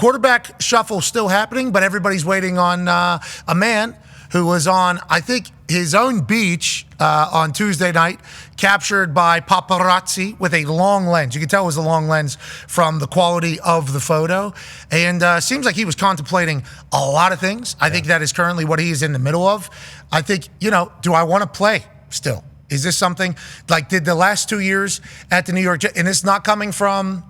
quarterback shuffle still happening, but everybody's waiting on a man who was on, I think, his own beach on Tuesday night, captured by paparazzi with a long lens. You can tell it was a long lens from the quality of the photo. And seems like he was contemplating a lot of things. I think that is currently what he is in the middle of. I think, do I want to play still? Is this something, like, did the last 2 years at the New York Jets, and it's not coming from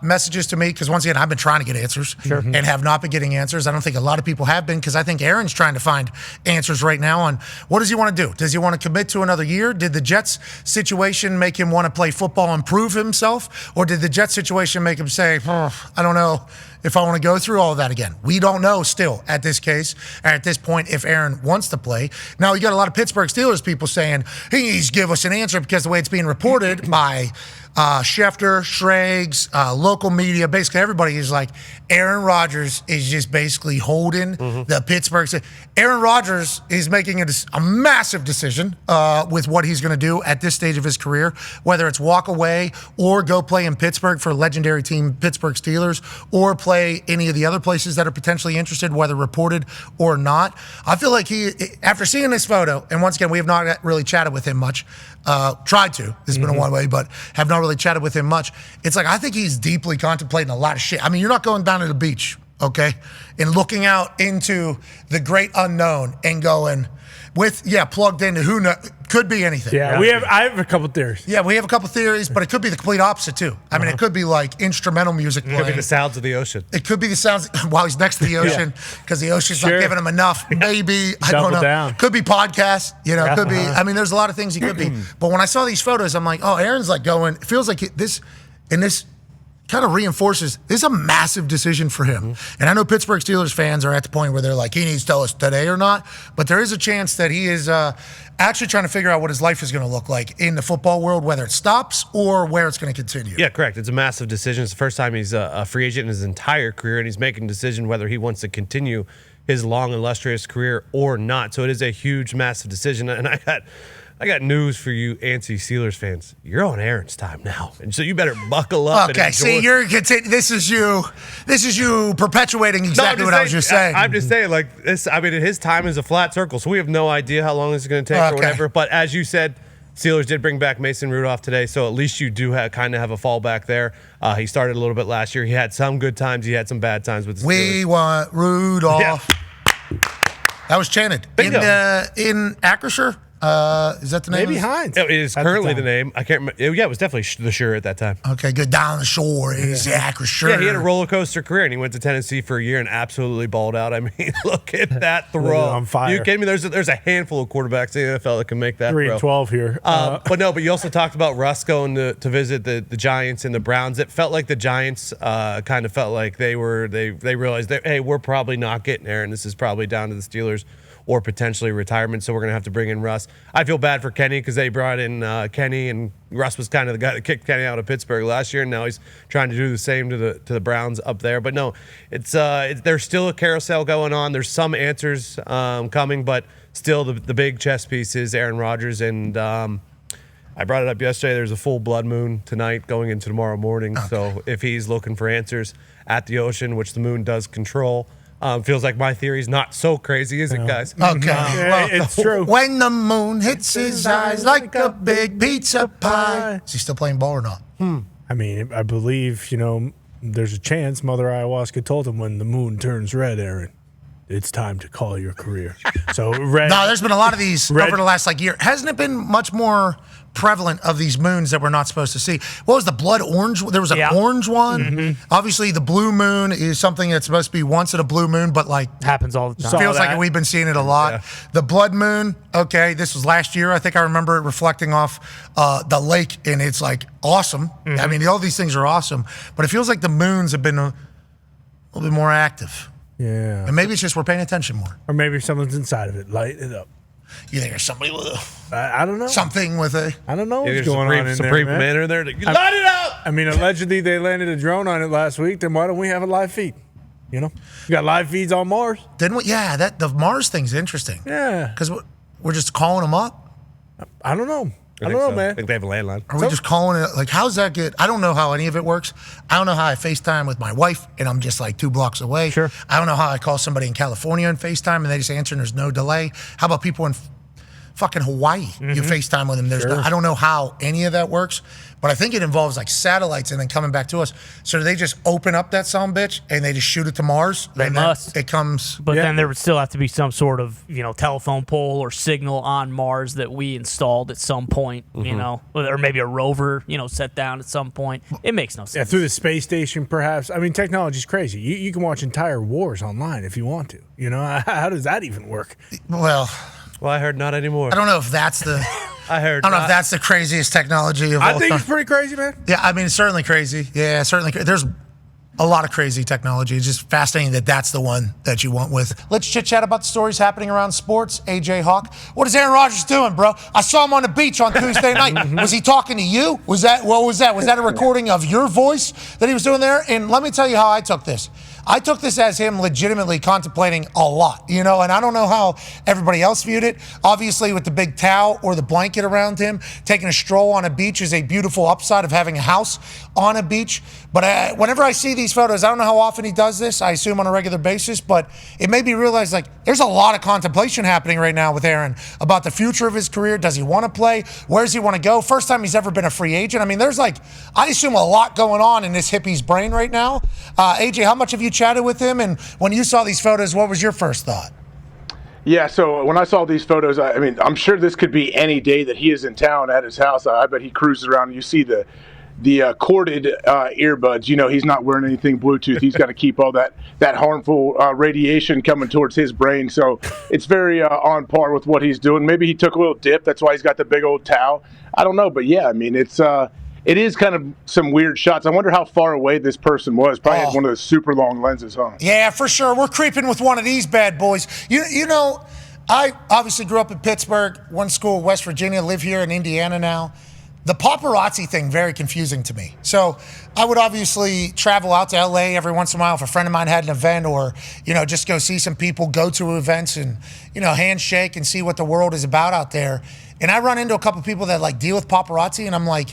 messages to me, because once again, I've been trying to get answers and have not been getting answers. I don't think a lot of people have been, because I think Aaron's trying to find answers right now on what does he want to do? Does he want to commit to another year? Did the Jets situation make him want to play football and prove himself? Or did the Jets situation make him say, I don't know if I want to go through all of that again? We don't know still at this point, if Aaron wants to play. Now, you got a lot of Pittsburgh Steelers people saying he needs to give us an answer, because the way it's being reported by Schefter, Schrags, local media, basically everybody is like, Aaron Rodgers is just basically holding the Pittsburgh. Aaron Rodgers is making a massive decision with what he's going to do at this stage of his career, whether it's walk away or go play in Pittsburgh for a legendary team, Pittsburgh Steelers, or play any of the other places that are potentially interested, whether reported or not. I feel like he, after seeing this photo, and once again, we have not really chatted with him much, tried to, this has been a one way, but have not really chatted with him much. It's like, I think he's deeply contemplating a lot of shit. I mean, you're not going down to the beach, okay, and looking out into the great unknown and going plugged into who knows, could be anything. Yeah, I have a couple theories. Yeah, we have a couple theories, but it could be the complete opposite too. I mean, it could be like instrumental music playing. It could be the sounds of the ocean. It could be the sounds while he's next to the ocean, because the ocean's not giving him enough. Maybe, I don't know. Down. Could be podcasts, could be. I mean, there's a lot of things he could be. But when I saw these photos, I'm like, oh, Aaron's like going, it feels like this kind of reinforces this is a massive decision for him. And I know Pittsburgh Steelers fans are at the point where they're like, he needs to tell us today or not. But there is a chance that he is actually trying to figure out what his life is going to look like in the football world, whether it stops or where it's going to continue. Yeah, correct. It's a massive decision. It's the first time he's a free agent in his entire career, and he's making a decision whether he wants to continue his long, illustrious career or not. So it is a huge, massive decision. And I got news for you, antsy Steelers fans. You're on Aaron's time now, and so you better buckle up. Okay, see, this is you perpetuating exactly what I was just saying. I'm just saying, like this. I mean, his time is a flat circle, so we have no idea how long this is going to take or whatever. But as you said, Steelers did bring back Mason Rudolph today, so at least you do kind of have a fallback there. He started a little bit last year. He had some good times. He had some bad times with the Steelers. We want Rudolph. Yeah. That was chanted in Acrisure. Is that the name? Maybe Hines. It is currently the name. I can't remember. Yeah, it was definitely the Sure at that time. Okay, good. Down the shore is Acrisure. Yeah, he had a roller coaster career, and he went to Tennessee for a year and absolutely balled out. I mean, look at that throw. On fire. You kidding me? There's a handful of quarterbacks in the NFL that can make that 3-12 here. But you also talked about Russ going to visit the Giants and the Browns. It felt like the Giants kind of felt like they realized that, hey, we're probably not getting Aaron. This is probably down to the Steelers or potentially retirement, so we're going to have to bring in Russ. I feel bad for Kenny because they brought in Kenny, and Russ was kind of the guy that kicked Kenny out of Pittsburgh last year, and now he's trying to do the same to the Browns up there. But no, there's still a carousel going on. There's some answers coming, but still the big chess piece is Aaron Rodgers, and I brought it up yesterday. There's a full blood moon tonight going into tomorrow morning, so if he's looking for answers at the ocean, which the moon does control, feels like my theory is not so crazy, is it, guys? Okay. Well, it's true. When the moon hits his eyes like a big pizza pie. Is he still playing ball or not? I mean, I believe, there's a chance Mother Ayahuasca told him when the moon turns red, Aaron, it's time to call your career. So red. No, there's been a lot of these over the last year. Hasn't it been much more prevalent of these moons that we're not supposed to see? What was the blood orange? There was an orange one. Obviously, the blue moon is something that's supposed to be once in a blue moon, but happens all the time. Feels like we've been seeing it a lot. Yeah. The blood moon, okay, this was last year. I think I remember it reflecting off the lake, and it's awesome. I mean, all these things are awesome, but it feels like the moons have been a little bit more active. Yeah. And maybe it's just we're paying attention more. Or maybe someone's inside of it. Light it up. You think there's somebody with I don't know. Something with a... I don't know what's going on in Supreme there, man. There. Light it up! I mean, allegedly they landed a drone on it last week. Then why don't we have a live feed? You got live feeds on Mars. Didn't we? Yeah, the Mars thing's interesting. Yeah. Because we're just calling them up. I don't know. I don't know, so. man. I think they have a landline. Are we just calling it? Like, how's that get? I don't know how any of it works. I don't know how I FaceTime with my wife and I'm just like 2 blocks away. Sure. I don't know how I call somebody in California and FaceTime and they just answer and there's no delay. How about people in fucking Hawaii? You FaceTime with them. There's no, I don't know how any of that works, but I think it involves like satellites and then coming back to us. So do they just open up that son-of-a-bitch and they just shoot it to Mars? They and must. It comes. But then there would still have to be some sort of, telephone pole or signal on Mars that we installed at some point, or maybe a rover, set down at some point. It makes no sense. Yeah, through the space station, perhaps. I mean, technology's crazy. You can watch entire wars online if you want to. How does that even work? Well, I heard not anymore. I don't know if that's the. I heard. I don't know if that's the craziest technology of all I think time. it's pretty crazy, man. Yeah, I mean, it's certainly crazy. Yeah, certainly. There's a lot of crazy technology. It's just fascinating that that's the one that you went with. Let's chit-chat about the stories happening around sports. AJ Hawk. What is Aaron Rodgers doing, bro? I saw him on the beach on Tuesday night. Was he talking to you? What was that? Was that a recording of your voice that he was doing there? And let me tell you how I took this. I took this as him legitimately contemplating a lot, and I don't know how everybody else viewed it. Obviously, with the big towel or the blanket around him, taking a stroll on a beach is a beautiful upside of having a house on a beach. But whenever I see these photos, I don't know how often he does this. I assume on a regular basis, but it made me realize there's a lot of contemplation happening right now with Aaron about the future of his career. Does he want to play? Where does he want to go? First time he's ever been a free agent. I mean, there's I assume a lot going on in this hippie's brain right now. AJ, how much have you chatted with him? And when you saw these photos, what was your first thought? Yeah, so when I saw these photos, I mean, I'm sure this could be any day that he is in town at his house. I bet he cruises around and you see the corded earbuds. He's not wearing anything Bluetooth. He's got to keep all that harmful radiation coming towards his brain. So it's very on par with what he's doing. Maybe he took a little dip. That's why he's got the big old towel. I don't know. But, yeah, I mean, it is kind of some weird shots. I wonder how far away this person was. Probably had one of those super long lenses, huh? Yeah, for sure. We're creeping with one of these bad boys. I obviously grew up in Pittsburgh, one school, West Virginia, live here in Indiana now. The paparazzi thing, very confusing to me. So I would obviously travel out to LA every once in a while if a friend of mine had an event or, just go see some people, go to events and, handshake and see what the world is about out there. And I run into a couple people that deal with paparazzi and I'm like,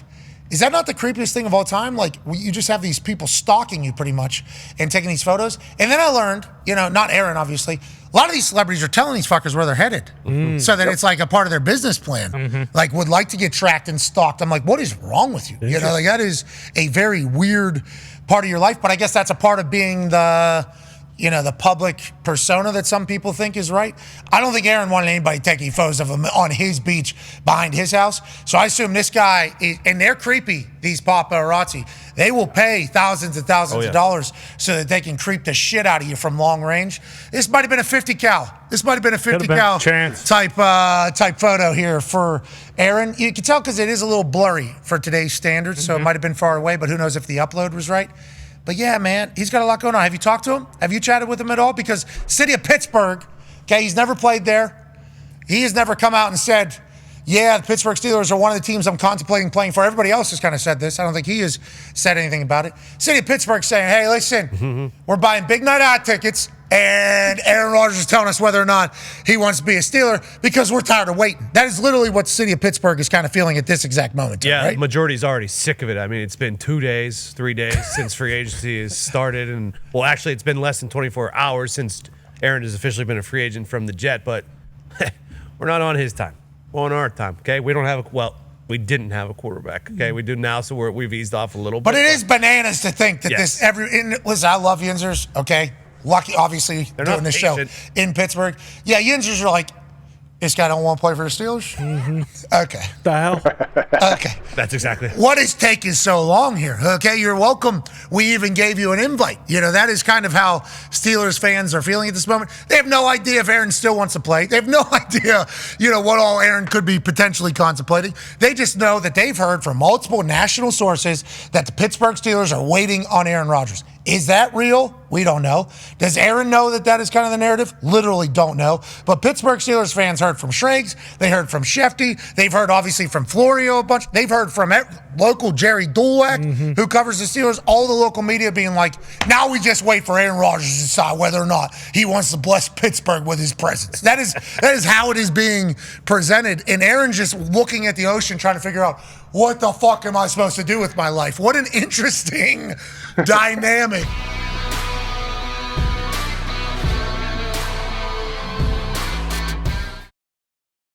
is that not the creepiest thing of all time? You just have these people stalking you pretty much and taking these photos. And then I learned, not Aaron, obviously, a lot of these celebrities are telling these fuckers where they're headed so that it's like a part of their business plan. Would like to get tracked and stalked. I'm like, what is wrong with you? That is a very weird part of your life. But I guess that's a part of being the public persona that some people think is right. I don't think Aaron wanted anybody taking photos of him on his beach behind his house. So I assume this guy, and they're creepy, these paparazzi. They will pay thousands and thousands of dollars so that they can creep the shit out of you from long range. This might have been a 50 cal. This might have been a 50 cal type photo here for Aaron. You can tell because it is a little blurry for today's standards, so it might have been far away, but who knows if the upload was right. But yeah, man, he's got a lot going on. Have you talked to him? Have you chatted with him at all? Because city of Pittsburgh, okay, he's never played there. He has never come out and said, yeah, the Pittsburgh Steelers are one of the teams I'm contemplating playing for. Everybody else has kind of said this. I don't think he has said anything about it. City of Pittsburgh saying, hey, listen, we're buying big night out tickets, and Aaron Rodgers is telling us whether or not he wants to be a Steeler because we're tired of waiting. That is literally what the city of Pittsburgh is kind of feeling at this exact moment. Yeah, right? The majority's already sick of it. I mean, it's been 2 days, 3 days since free agency has started. And, well, actually, it's been less than 24 hours since Aaron has officially been a free agent from the Jet. But we're not on his time. We're on our time, okay? We don't have we didn't have a quarterback, okay? We do now, so we've eased off a little bit. But it is bananas to think that listen, I love Yinzers, okay? Lucky, obviously, They're doing not this show patient. in Pittsburgh. Yeah, Yinzers are like, this guy don't want to play for the Steelers? Okay. The hell? Okay. That's exactly. What is taking so long here? Okay, you're welcome. We even gave you an invite. That is kind of how Steelers fans are feeling at this moment. They have no idea if Aaron still wants to play. They have no idea, what all Aaron could be potentially contemplating. They just know that they've heard from multiple national sources that the Pittsburgh Steelers are waiting on Aaron Rodgers. Is that real? We don't know. Does Aaron know that that is kind of the narrative? Literally don't know. But Pittsburgh Steelers fans heard from Schrags. They heard from Shefty. They've heard, obviously, from Florio a bunch. They've heard from local Jerry Dulac, who covers the Steelers. All the local media being like, now we just wait for Aaron Rodgers to decide whether or not he wants to bless Pittsburgh with his presence. That is how it is being presented. And Aaron's just looking at the ocean trying to figure out, what the fuck am I supposed to do with my life? What an interesting dynamic